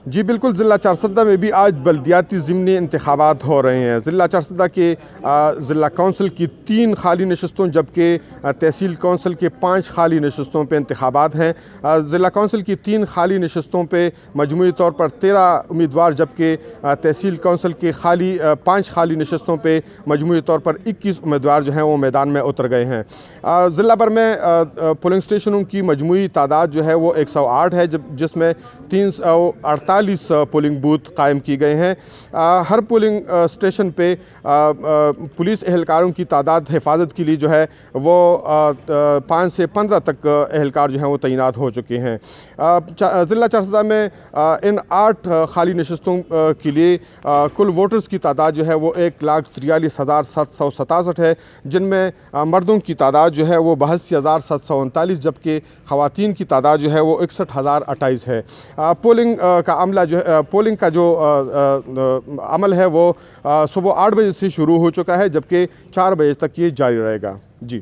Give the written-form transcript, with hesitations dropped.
जी बिल्कुल, ज़िला चारसद्दा में भी आज बल्दियाती ज़िमनी इंतखाबात हो रहे हैं। ज़िला चारसद्दा के ज़िला कौंसिल की 3 खाली नशस्तों जबकि तहसील कौंसिल के 5 खाली नशस्तों पे इंतखाबात हैं। ज़िला कौंसिल की 3 खाली नशस्तों पे मजमूई तौर पर 13 उम्मीदवार जबकि तहसील कौंसिल के 5 खाली नशस्तों पे मजमूई तौर पर 21 उम्मीदवार जो हैं वो मैदान में उतर गए हैं। ज़िला भर में पोलिंग स्टेशनों की मजमूई तादाद जो है वो 108 है जिसमें 348 पोलिंग बूथ कायम किए गए हैं। हर पोलिंग स्टेशन पे पुलिस एहलकारों की तादाद हिफाजत के लिए जो है वो 5 से 15 तक एहलकार जो हैं वो तैनात हो चुके हैं। ज़िला चारसद्दा में इन 8 खाली नशस्तों के लिए कुल वोटर्स की तादाद जो है वो 1,43,767 है, जिनमें मर्दों की तादाद जो है वो 82,739 जबकि ख़वातीन की तादाद जो है वो 61,028 है। पोलिंग का जो अमल है वो सुबह 8 बजे से शुरू हो चुका है जबकि 4 बजे तक ये जारी रहेगा। जी।